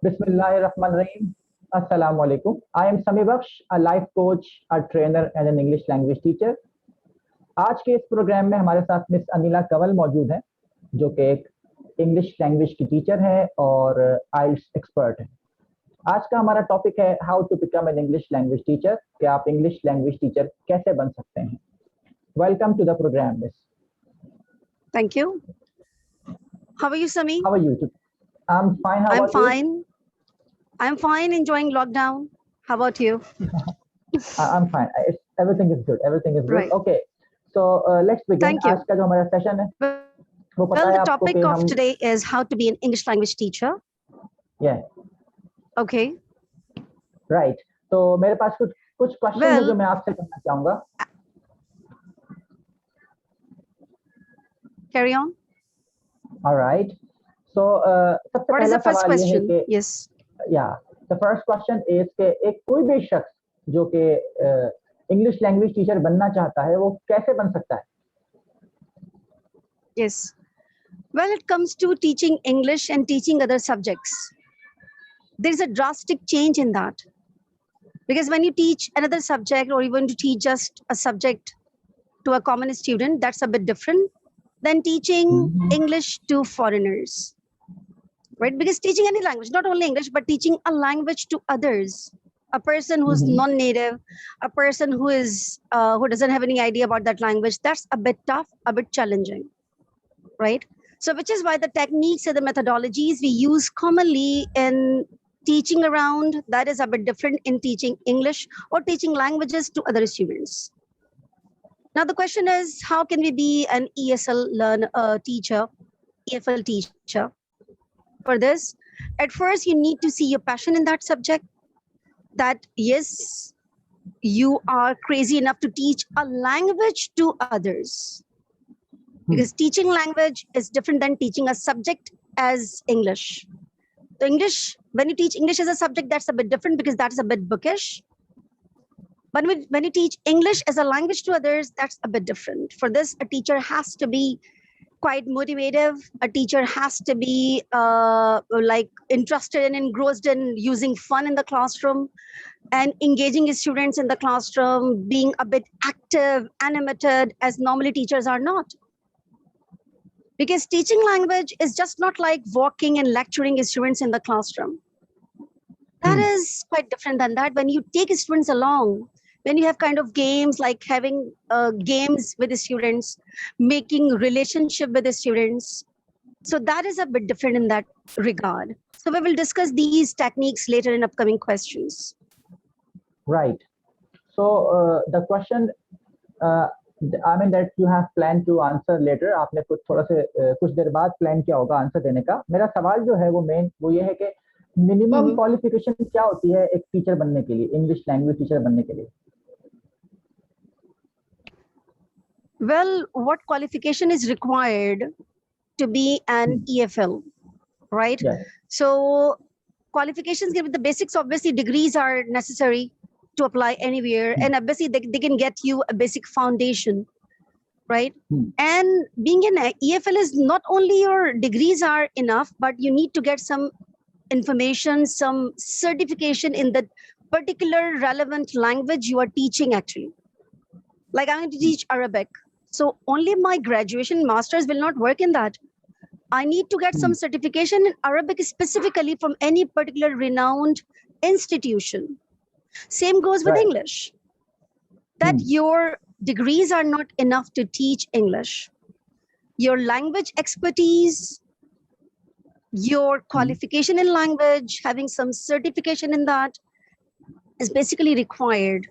Bismillahirrahmanirrahim. Assalamu alaikum. I am Sami Baksh, a life coach, a trainer and an English language teacher. आज के इस programme में हमारे साथ मिस अनिला कंवल मौजूद हैं, जो कि एक इंग्लिश लैंग्वेज की टीचर हैं और आइल्स एक्सपर्ट हैं। आज का हमारा टॉपिक है how to become an English language teacher, कि आप इंग्लिश लैंग्वेज टीचर कैसे बन सकते हैं। Welcome to the programme miss. Thank you. How are you, Sami? How are you? I'm fine. How about fine. I'm fine, enjoying lockdown. How about you? I'm fine. Everything is good. Everything is good. Right. Okay. So let's begin. Thank you. आज का जो हमारा session है, वो पता Well, है the आपको topic कि of हम today is how to be an English language teacher. yeah, Okay. right. तो मेरे पास कुछ क्वेश्चन है Well, जो मैं आपसे करना चाहूंगा। Carry on. All right. So सबसे What is पहला the first सवाल ये है question? कि Yes. yeah, the first question is कि एक कोई भी शख्स जो कि इंग्लिश लैंग्वेज टीचर बनना चाहता है, वो कैसे बन सकता है? Yes. Well, it comes to teaching English and teaching other subjects. There is a drastic change in that. Because when you teach another subject or even to teach just a subject to a common student, that's a bit different than teaching English to foreigners. Right? Because teaching any language, not only English, but teaching a language to others, a person who's non-native, a person who is who doesn't have any idea about that language, that's a bit tough, a bit challenging, right? So which is why the techniques and the methodologies we use commonly in teaching around, that is a bit different in teaching English or teaching languages to other students. Now the question is, how can we be an EFL teacher? For this, at first you need to see your passion in that subject, that yes, you are crazy enough to teach a language to others. Because teaching language is different than teaching a subject as English. So English, when you teach English as a subject, that's a bit different because that is a bit bookish. But when you teach English as a language to others, that's a bit different. For this, a teacher has to be quite motivative. A teacher has to be like interested and engrossed in using fun in the classroom and engaging his students in the classroom, being a bit active, animated, as normally teachers are not. Because teaching language is just not like walking and lecturing his students in the classroom. That is quite different than that. When you take students along, when you have kind of games, like having games with the students, making relationship with the students. So that is a bit different in that regard. So we will discuss these techniques later in upcoming questions. Right. So the question, I mean that you have planned to answer later. आपने कुछ देर बाद plan किया होगा answer देने का। मेरा सवाल जो है वो मेन वो ये है कि मिनिमम क्वालिफिकेशन क्या होती है एक टीचर बनने के लिए, इंग्लिश लैंग्वेज टीचर बनने के लिए? Well, what qualification is required to be an EFL, right? Yes. So qualifications, given the basics, obviously degrees are necessary to apply anywhere. And obviously they can get you a basic foundation, right? And being an EFL is not only your degrees are enough, but you need to get some information, some certification in the particular relevant language you are teaching actually. Like I'm going to teach Arabic. So only my graduation masters will not work in that. I need to get some certification in Arabic specifically from any particular renowned institution. Same goes with English. That your degrees are not enough to teach English. Your language expertise, your qualification in language, having some certification in that is basically required.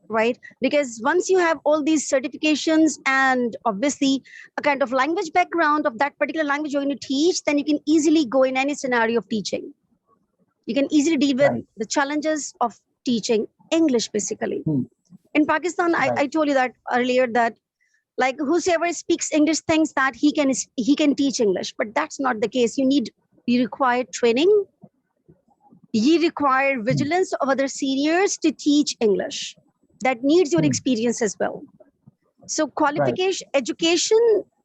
Right? Because once you have all these certifications and obviously a kind of language background of that particular language you're going to teach, then you can easily go in any scenario of teaching. You can easily deal with the challenges of teaching English, basically. In Pakistan, I told you that earlier, that like whosoever speaks English thinks that he can teach English, but that's not the case. You require training. You require vigilance of other seniors to teach English. That needs your experience as well. So qualification, education,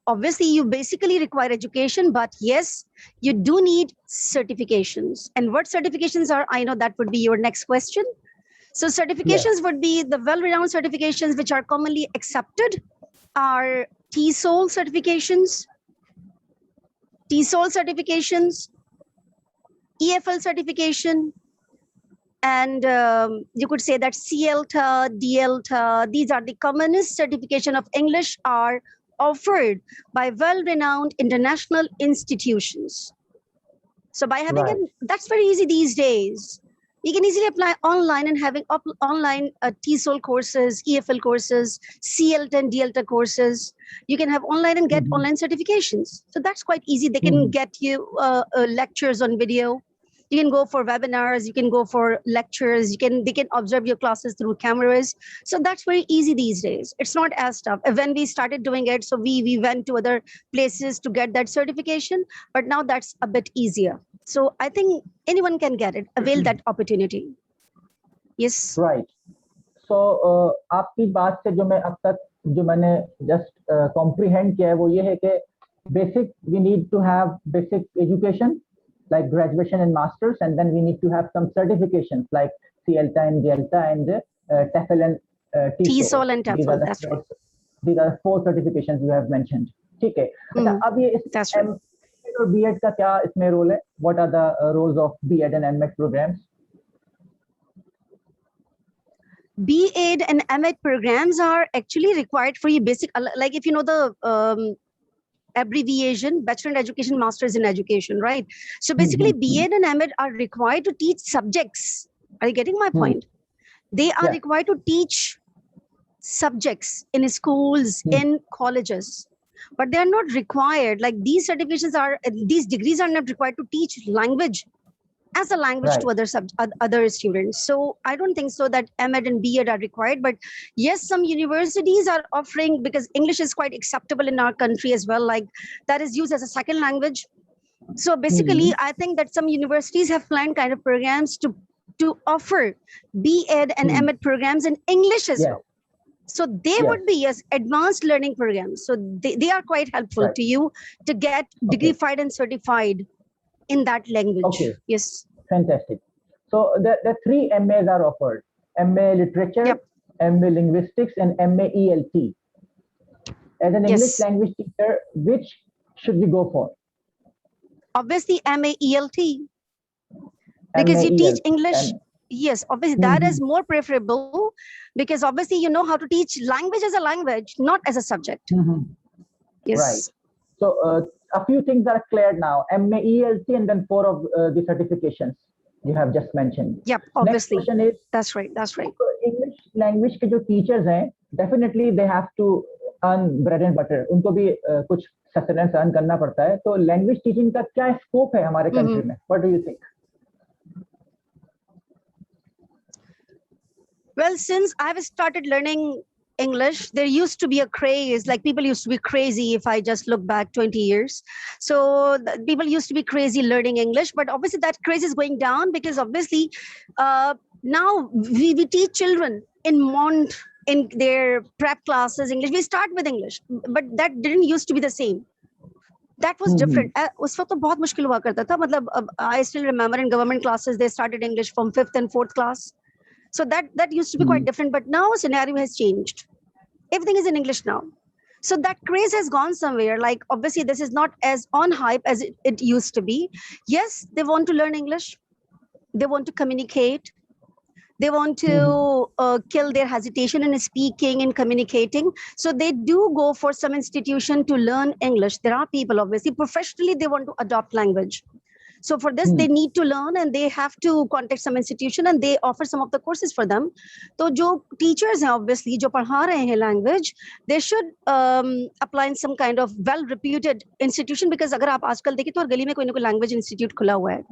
obviously you basically require education, but yes, you do need certifications. And what certifications are, I know that would be your next question. So certifications would be the well-renowned certifications which are commonly accepted are TESOL certifications, EFL certification, and you could say that CLTA, DLTA. These are the commonest certification of English are offered by well-renowned international institutions. So by having it, that's very easy these days. You can easily apply online and having online TESOL courses, EFL courses, CLTA and DLTA courses. You can have online and get online certifications. So that's quite easy. They can get you lectures on video. You can go for webinars. You can go for lectures. They can observe your classes through cameras. So that's very easy these days. It's not as tough. When we started doing it, so we went to other places to get that certification, but now that's a bit easier. So I think anyone can get it. Avail that opportunity. Yes. Right. So आपकी बात से जो मैंने just comprehend किया है वो ये है कि basic we need to have basic education like graduation and masters, and then we need to have some certifications like CLTA and DLTA and TEFL and TESOL and TEFL. That's right. These are 4 certifications you have mentioned. ठीक है. अच्छा अब ये That's right. और B.Ed का क्या इसमें role है? What are the roles of B.Ed and M.Ed programs? B.Ed and M.Ed programs are actually required for your basic, like if you know the abbreviation, Bachelor in Education, Masters in Education, right? So basically B.Ed and M.Ed are required to teach subjects. Are you getting my point? They are required to teach subjects in schools, in colleges. But they are not required, like these certifications these degrees are not required to teach language as a language to other students. So I don't think so that M.Ed and B.Ed are required. But yes, some universities are offering, because English is quite acceptable in our country as well, like that is used as a second language. So basically, I think that some universities have planned kind of programs to offer B.Ed and M.Ed programs in English as well. So they would be advanced learning programs. So they are quite helpful to you to get degreeified and certified in that language. Okay. Yes. Fantastic. So the 3 MAs are offered: MA Literature, MA Linguistics, and MA ELT. As an English language teacher, which should we go for? Obviously, MA ELT. Because you teach English. Yes, obviously that is more preferable, because obviously you know how to teach language as a language, not as a subject. Yes. Right. So a few things are clear now. MA ELT and then 4 of the certifications you have just mentioned. Yep, obviously. Next question is, that's right. English language के जो teachers हैं, definitely they have to earn bread and butter. उनको भी कुछ sustenance earn करना पड़ता है. तो language teaching का क्या scope है हमारे country में? What do you think? Well, since I've started learning English, there used to be a craze, like people used to be crazy if I just look back 20 years. So people used to be crazy learning English, but obviously that craze is going down, because obviously now we teach children in their prep classes English. We start with English, but that didn't used to be the same. That was different. उस वक्त तो बहुत मुश्किल हुआ करता था. मतलब I still remember in government classes, they started English from 5th and 4th class. So that used to be quite different, but now scenario has changed. Everything is in English now. So that craze has gone somewhere. Like obviously this is not as on hype as it used to be. Yes, they want to learn English. They want to communicate. They want to kill their hesitation in speaking and communicating. So they do go for some institution to learn English. There are people obviously professionally, they want to adopt language. So for this, they need to learn, and they have to contact some institution, and they offer some of the courses for them. So जो teachers हैं obviously जो पढ़ा रहे हैं language, they should apply in some kind of well-reputed institution, because अगर आप आजकल देखिए तो हर गली में कोई ना कोई language institute खुला हुआ है,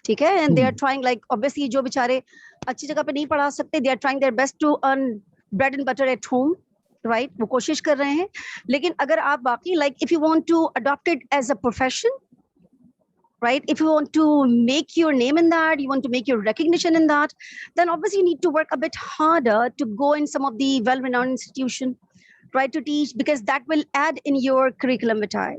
ठीक है? And they are trying, like obviously जो बेचारे अच्छी जगह पे नहीं पढ़ा सकते, they are trying their best to earn bread and butter at home. Right? वो कोशिश कर रहे हैं. लेकिन अगर आप बाकी, like if you want to adopt it as a profession, right? If you want to make your name in that, you want to make your recognition in that, then obviously you need to work a bit harder to go in some of the well-renowned institution, right, to teach, because that will add in your curriculum vitae.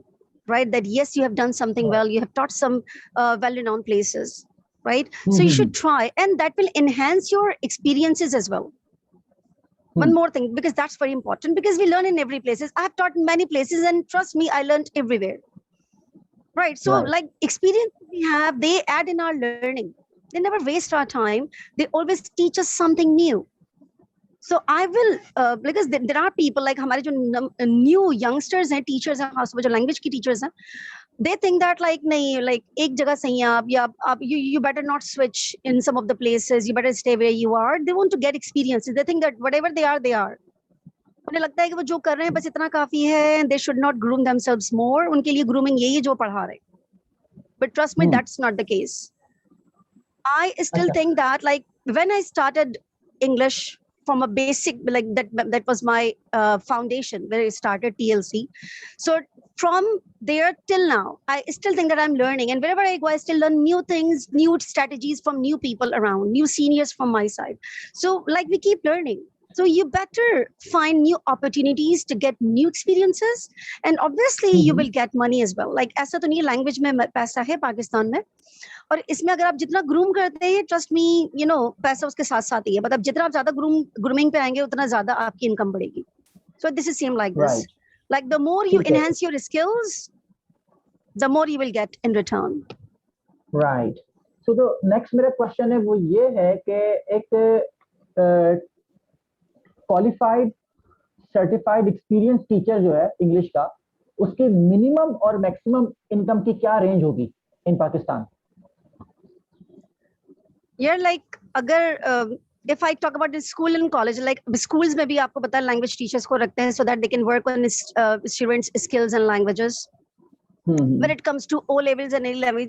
right? That yes, you have done something well, you have taught some well-renowned places, right? So you should try, and that will enhance your experiences as well. One more thing, because that's very important, because we learn in every places. I have taught many places, and trust me, I learned everywhere. Right. So like experience we have, they add in our learning. They never waste our time. They always teach us something new. So I will, because there are people like हमारे जो new youngsters हैं, teachers हैं, खासतौर पर जो language की teachers हैं, they think that like नहीं, like एक जगह सही है आप, या आप you better not switch in some of the places. You better stay where you are. They want to get experiences. They think that whatever they are, they are. उन्हें लगता है कि वो जो कर रहे हैं बस इतना काफी है. They should not groom themselves more. उनके लिए grooming यही है जो पढ़ा रहे. But trust me, that's not the case. I still think that like when I started English from a basic, like that was my foundation where I started TLC. So from there till now, I still think that I'm learning, and wherever I go, I still learn new things, new strategies from new people around, new seniors from my side. So like we keep learning. So you better find new opportunities to get new experiences, and obviously you will get money as well. Like ऐसा तो नहीं language में पैसा है पाकिस्तान में, और इसमें अगर आप जितना groom करते हैं, trust me, you know, पैसा उसके साथ साथ ही है. मतलब जितना आप ज़्यादा grooming पे आएंगे, उतना ज़्यादा आपकी income बढ़ेगी. So this is same like this. Like the more you enhance your skills, the more you will get in return. Right. So the next मेरा question है वो ये है कि एक क्वालिफाइड सर्टिफाइड एक्सपीरियंस टीचर जो है इंग्लिश का, उसकी मिनिमम और मैक्सिमम इनकम की क्या रेंज होगी इन पाकिस्तान? यार लाइक अगर if I talk about the school and college, like schools में भी आपको पता है language teachers को रखते हैं so that they can work on students' skills and languages. When it comes to O levels and A level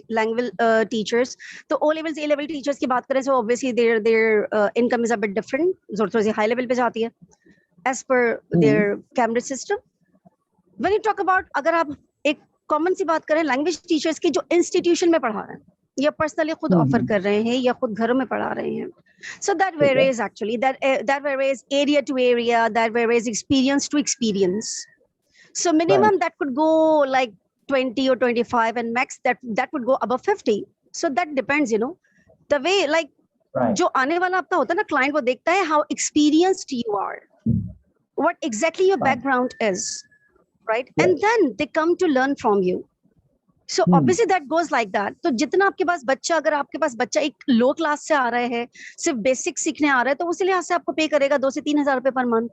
teachers, तो O levels A level teachers की बात करें, so obviously their income is a bit different. थोड़ी सी high level पे जाती है as per their candidate system. When you talk about, अगर आप एक common सी बात करें language teachers की जो institution में पढ़ा रहे हैं या personally खुद offer कर रहे हैं या खुद घरों में पढ़ा रहे हैं, so that varies actually. That varies area to area. That varies experience to experience. So minimum that could go like 20 or 25, and max that would go above 50. So that depends, you know, the way like जो आने वाला आपका होता है ना client, वो देखता है how experienced you are, what exactly your background is, right? And then they come to learn from you. So obviously that goes like that. तो जितना आपके पास बच्चा, अगर आपके पास बच्चा एक low class से आ रहा है, सिर्फ basic सीखने आ रहा है, तो उसी लिहाज से आपको पे करेगा 2 से 3 हज़ार रुपए पर मंथ,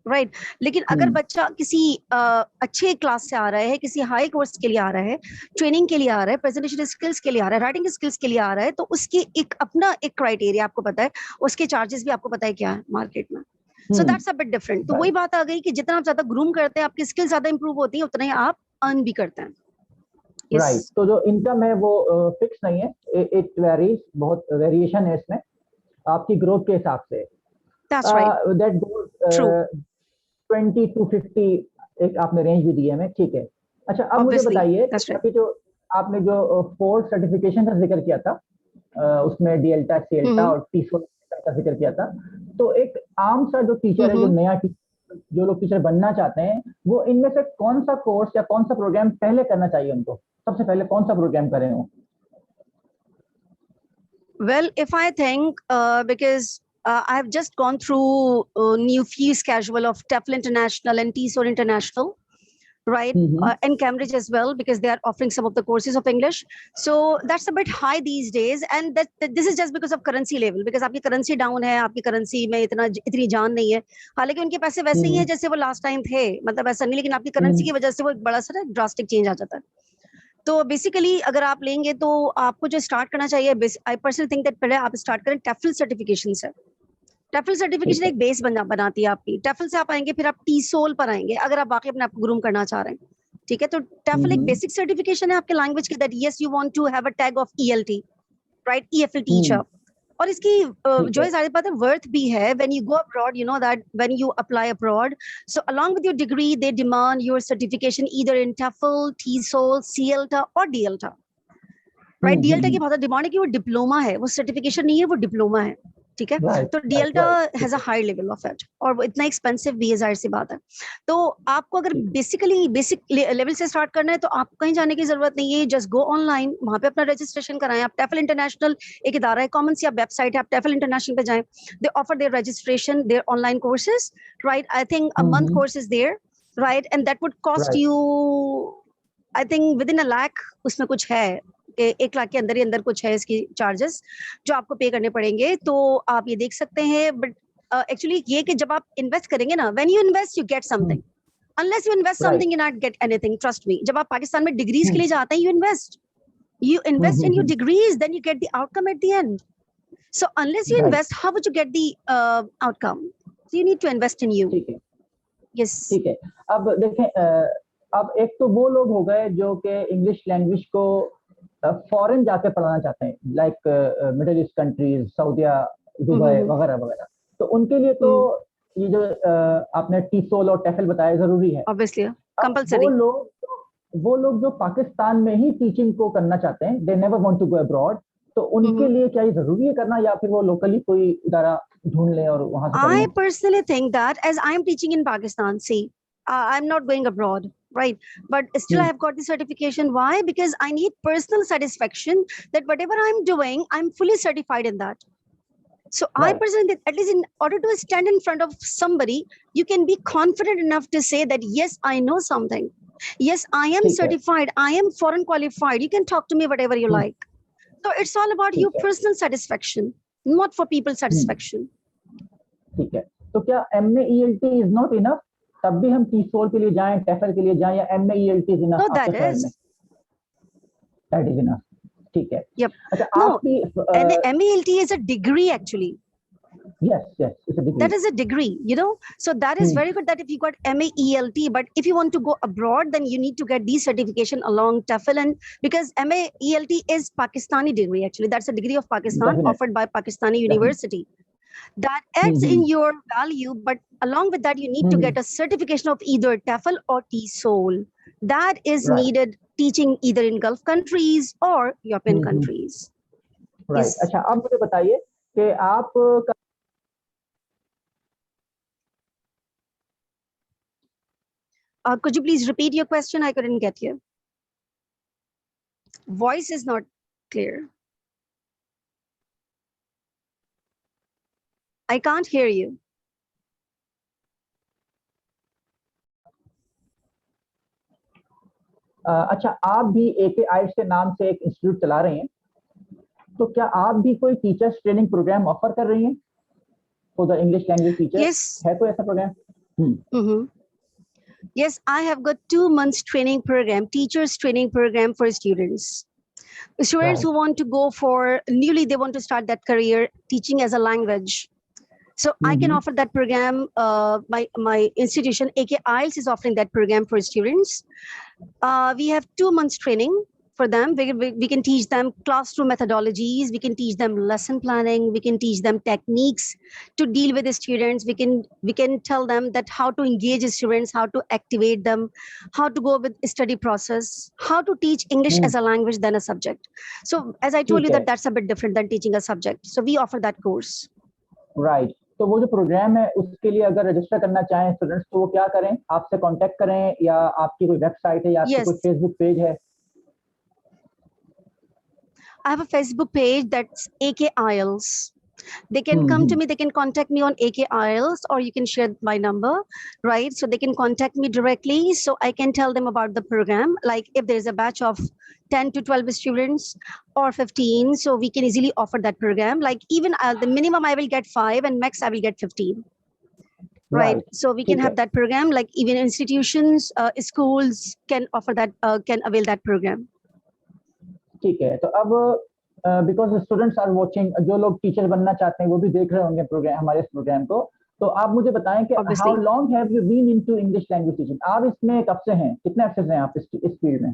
राइट? लेकिन अगर बच्चा किसी अच्छे क्लास से आ रहा है, किसी हाई कोर्स के लिए आ रहा है, ट्रेनिंग के लिए आ रहा है, प्रेजेंटेशन स्किल्स के लिए आ रहा है, राइटिंग स्किल्स के लिए आ रहा है, तो उसकी एक अपना एक क्राइटेरिया आपको पता है, उसके चार्जेस भी आपको पता है क्या है मार्केट में. So that's a bit different. तो वही बात आ गई कि जितना आप ज्यादा ग्रूम करते हैं, आपकी स्किल ज्यादा इंप्रूव होती है, उतना ही आप अर्न भी करते हैं. राइट. तो जो इनकम है वो फिक्स नहीं है, इट वेरीज, बहुत वेरिएशन है इसमें आपकी ग्रोथ के हिसाब से. That's right. That goes 20 to 50 एक आपने रेंज भी दी है हमें, ठीक है. अच्छा, अब मुझे बताइए कि जो आपने जो 4 सर्टिफिकेशन का जिक्र किया था, उसमें डीएल्टा, सीएल्टा और टीसोल का जिक्र किया था, तो एक आम सा जो टीचर है, जो नया टीचर, जो लोग टीचर बनना चाहते हैं, वो इनमें से कौन सा कोर्स या कौन सा प्रोग्राम पहले करना चाहिए उनको? सबसे पहले कौन सा प्रोग्राम करें वो? Well, if I think because I've just gone through new fee schedule of TEFL International and TESOL International, right? And Cambridge as well, because they are offering some of the courses of English. So that's a bit high these days, and this is just because of currency level, because आपकी currency down है, आपकी currency में इतनी जान नहीं है. हालांकि उनके पैसे वैसे ही हैं जैसे वो last time थे, मतलब ऐसा नहीं, लेकिन आपकी currency की वजह से वो एक बड़ा सा drastic change आ जाता है. तो बेसिकली अगर आप लेंगे तो आपको जो स्टार्ट करना चाहिए, आई पर्सनली थिंक दैट पहले आप स्टार्ट करें टेफल सर्टिफिकेशन से. टेफल सर्टिफिकेशन एक बेस बनाती है आपकी. टेफल से आप आएंगे, फिर आप टीसोल पर आएंगे अगर आप वाकई अपने आप को ग्रूम करना चाह रहे हैं, ठीक है? तो टेफल एक बेसिक सर्टिफिकेशन है आपके लैंग्वेज की, that yes you want to have a tag of ELT, राइट? EFL teacher. और इसकी जो है सारी बातें वर्थ भी है. When you go abroad, you know that when you apply abroad, so along with your degree they demand your certification either in TEFL, TESOL, CELTA और DELTA, राइट? DELTA की बहुत डिमांड है कि वो डिप्लोमा है, वो सर्टिफिकेशन नहीं है, वो डिप्लोमा है. ठीक है, तो delta has a high level of it, और वो इतना एक्सपेंसिव भी है, जाहिर सी बात है। तो आपको अगर बेसिक लेवल से स्टार्ट करना है तो आपको कहीं जाने की जरूरत नहीं है, जस्ट गो ऑनलाइन, वहां पे अपना रजिस्ट्रेशन कराएं। आप टेफल इंटरनेशनल एक इदारा है, कॉमन सी आप वेबसाइट है, आप टेफल इंटरनेशनल पे जाएं, they offer their registration, their online courses, right? I think a month course is there, right? And that would cost you I think within a lakh, उसमें कुछ है, 1 लाख के अंदर ही अंदर कुछ है इसकी चार्जेस जो आपको पे करने पड़ेंगे, तो आप ये देख सकते हैं। बट एक्चुअली ये कि जब आप इन्वेस्ट करेंगे ना, when you invest you get something, unless you invest something you not get anything, trust me. जब आप पाकिस्तान में डिग्रीज के लिए जाते हैं, you invest in your degrees, then you get the outcome at the end. So unless you invest, how would you get the outcome? So you need to invest in you. ठीक है, yes, ठीक है। अब देखें, अब एक तो वो लोग हो गए जो कि इंग्लिश लैंग्वेज को फॉरेन जाके पढ़ाना चाहते हैं, लाइक मिडिल ईस्ट कंट्रीज, सऊदीया, दुबई वगैरह वगैरह, तो उनके लिए तो ये जो आपने टीसोल और टेफल बताया जरूरी है, ऑब्वियसली कंपलसरी। वो लोग जो पाकिस्तान में ही टीचिंग को करना चाहते हैं, they never want to go abroad, तो उनके लिए क्या ये जरूरी है करना, या फिर वो लोकली कोई इदारा ढूंढ लें और वहां से I personally think that as I am teaching in Pakistan, see, I'm not going abroad, right? But still I have got the certification. Why? Because I need personal satisfaction that whatever I'm doing, I'm fully certified in that. So I personally think, at least in order to stand in front of somebody, you can be confident enough to say that, yes, I know something. Yes, I am certified. I am foreign qualified. You can talk to me whatever you like. So it's all about your personal satisfaction, not for people's satisfaction. ठीक है, तो क्या MA ELT is not enough? तब भी हम टीसोल के लिए जाएं, टेफल के लिए जाएं, या MA ELT is enough? No, that is enough. ठीक है। Yep. अच्छा, no, and the MELT is a degree actually. Yes, it's a degree. That is a degree, you know. So that is very good that if you got MELT, but if you want to go abroad, then you need to get these certification along TEFL, and because MELT is Pakistani degree actually. That's a degree of Pakistan offered by Pakistani University. That adds in your value, but along with that, you need to get a certification of either TEFL or TESOL. That is needed teaching either in Gulf countries or European countries. Right. Yes. अच्छा, अब मुझे बताइए कि आप could you please repeat your question? I couldn't get you. Voice is not clear. I can't hear you. अच्छा, आप भी AK आइल्स के नाम से एक इंस्टीट्यूट चला रहे हैं, तो क्या आप भी कोई टीचर्स ट्रेनिंग प्रोग्राम ऑफर कर रही हैं for the English language teacher? Yes. है कोई ऐसा programme? Yes, I have got 2 months training program, teachers training program for students. Students who want to go for newly, they want to start that career teaching as a language. So I can offer that program. My institution, AK IELTS, is offering that program for students. We have 2 months training for them. We can teach them classroom methodologies. We can teach them lesson planning. We can teach them techniques to deal with the students. We can tell them that how to engage the students, how to activate them, how to go with study process, how to teach English as a language than a subject. So as I told you that that's a bit different than teaching a subject. So we offer that course. Right. तो वो जो programme है उसके लिए अगर register करना चाहें students, तो वो क्या करें? आपसे कांटेक्ट करें, या आपकी कोई वेबसाइट है, या आपकी कोई फेसबुक पेज है? I have a Facebook page that's AK IELTS. They can come to me, they can contact me on AK IELTS, or you can share my number, right? So they can contact me directly, so I can tell them about the program. Like if there's a batch of 10 to 12 students or 15, so we can easily offer that program. Like even the minimum I will get 5 and max I will get 15. Right. So we can have that program, like even institutions, schools can offer that, can avail that program. ठीक है, तो अब because students are watching, जो लोग teacher बनना चाहते हैं वो भी देख रहे होंगे प्रोग्राम, हमारे इस प्रोग्राम को, तो आप मुझे बताएं कि how long have you been into English language teaching? आप इसमें कब से हैं, कितने अर्से से हैं आप इस फील्ड में?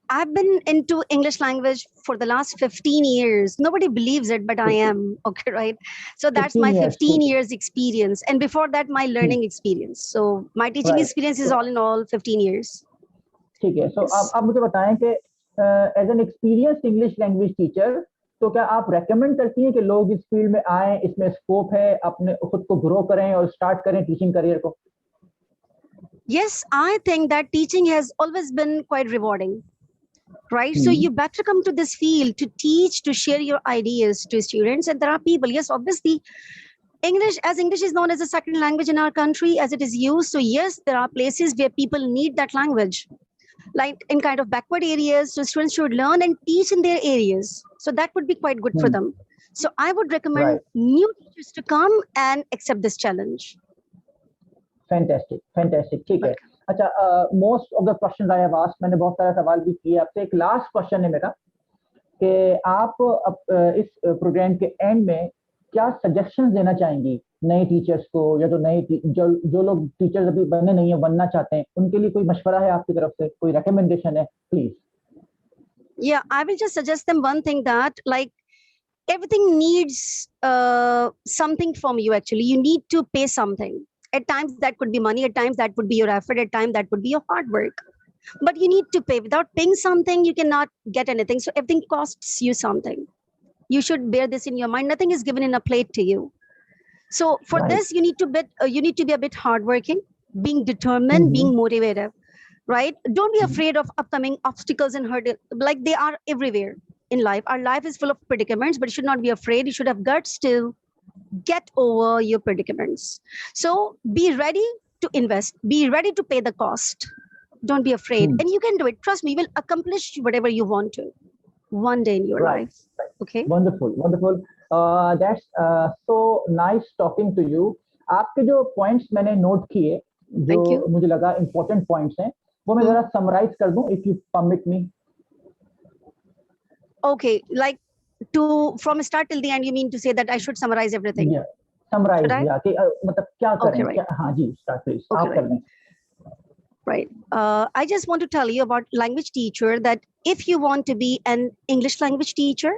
I've been into English language for the last 15 years. Nobody believes it, but I am. Okay, right? So that's my 15 years experience. And before that, my learning experience. So my teaching experience is all in all 15 years. ठीक है, so आप मुझे बताएं कि as an experienced English language teacher, तो क्या आप recommend करती हैं कि लोग इस फील्ड में आए, इसमें स्कोप है, अपने खुद को ग्रो करें और स्टार्ट करें टीचिंग करियर को? Yes, I think that teaching has always been quite rewarding, right? So you better come to this field to teach, to share your ideas to students. And there are people, yes, obviously, English is known as a second language in our country as it is used. So yes, there are places where people need that language, like in kind of backward areas. So students should learn and teach in their areas. So that would be quite good for them. So I would recommend new teachers to come and accept this challenge. Fantastic, fantastic, ठीक है। अच्छा, most of the questions I have asked, मैंने बहुत सारे सवाल भी किए आपसे। एक लास्ट क्वेश्चन है मेरा कि आप इस प्रोग्राम के एंड में क्या सजेशंस देना चाहेंगी नए टीचर्स को, या जो लोग टीचर्स अभी बनने नहीं है, बनना चाहते हैं, उनके लिए कोई मशवरा है आपकी तरफ से, कोई रिकमेंडेशन है, please? Yeah, I will just suggest them one thing, that like everything needs something from you. Actually, you need to pay something. At times that could be money, at times that would be your effort, at times that would be your hard work. But you need to pay. Without paying something, you cannot get anything. So everything costs you something. You should bear this in your mind. Nothing is given in a plate to you. So for this, you need to be a bit hardworking, being determined, being motivated, right? Don't be afraid of upcoming obstacles and hurdles. Like, they are everywhere in life. Our life is full of predicaments, but you should not be afraid. You should have guts to get over your predicaments. So be ready to invest, be ready to pay the cost. Don't be afraid, and you can do it. Trust me, you will accomplish whatever you want to one day in your life. Okay, wonderful. That's so nice talking to you. आपके जो points मैंने note किए, जो मुझे लगा important points हैं, वो मैं जरा समराइज कर दूं, if you permit me. Okay, like from start till the end, you mean to say that I should summarize everything? Yeah, summarize. Yeah, कि मतलब क्या करें? Okay, right. हाँ जी, start please. Okay, आप कर दें। Right. I just want to tell you about language teacher, that if you want to be an English language teacher,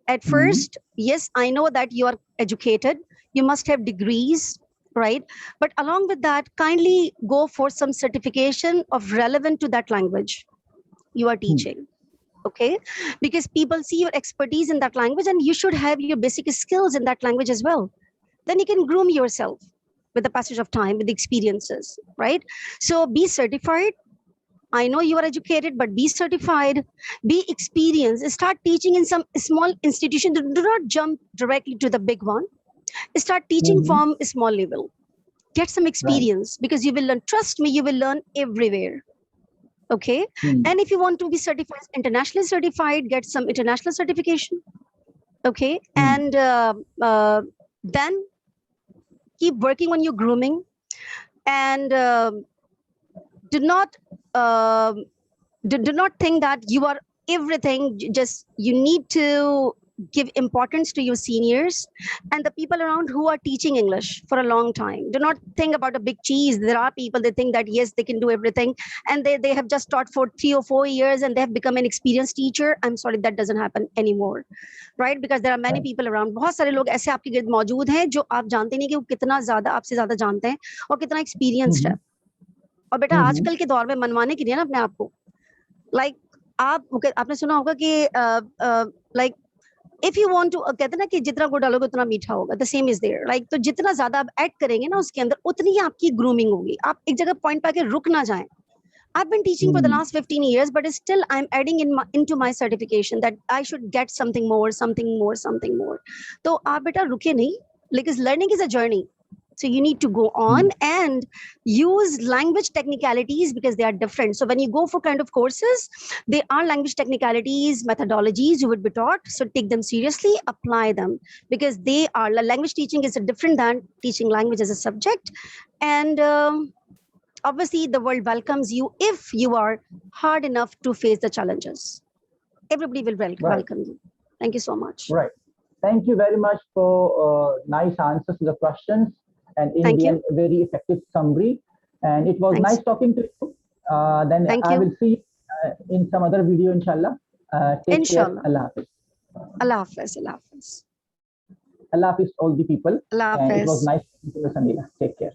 at first, yes, I know that you are educated, you must have degrees, right? But along with that, kindly go for some certification of relevant to that language you are teaching. Okay, because people see your expertise in that language, and you should have your basic skills in that language as well. Then you can groom yourself with the passage of time, with the experiences, right? So be certified. I know you are educated, but be certified, be experienced, start teaching in some small institution. Do not jump directly to the big one. Start teaching from a small level. Get some experience, because you will learn. Trust me, you will learn everywhere. Okay. And if you want to be certified, internationally certified, get some international certification. Okay. And then keep working on your grooming, and do not think that you are everything. Just, you need to give importance to your seniors and the people around who are teaching English for a long time. Do not think about a big cheese. There are people, they think that yes, they can do everything, and they have just taught for 3 or 4 years and they have become an experienced teacher. I'm sorry, that doesn't happen anymore, right? Because there are many people around. बहुत सारे लोग ऐसे आपके गिर्द मौजूद हैं जो आप जानते नहीं कि वो कितना ज्यादा आपसे ज्यादा जानते हैं और कितना एक्सपीरियंस्ड है। और बेटा आजकल के दौर में मनवाने के लिए ना अपने आप को, लाइक आपने सुना होगा कि like if you want to, कहते हैं ना कि जितना गुड़ डालोगे उतना मीठा होगा, the same is there. Like, तो जितना ज्यादा आप ऐड करेंगे ना उसके अंदर, उतनी ही आपकी ग्रूमिंग होगी। आप एक जगह पॉइंट पे आके रुक ना जाएं। I've been teaching for the last 15 years, but still I'm adding into my certification that I should get something more. तो आप बेटा रुके नहीं, because learning is a journey. So you need to go on and use language technicalities, because they are different. So when you go for kind of courses, they are language technicalities, methodologies you would be taught. So take them seriously, apply them, because they are, language teaching is different than teaching language as a subject. And obviously the world welcomes you if you are hard enough to face the challenges. Everybody will welcome you. Thank you so much. Right. Thank you very much for nice answers to the questions, and in the end, very effective summary. And it was nice talking to you. Then I will see you in some other video, inshallah. Take care. Allah Hafiz. Allah Hafiz. Allah Hafiz. Allah Hafiz, all the people. Allah Hafiz. And it was nice talking to you, Anila. Take care.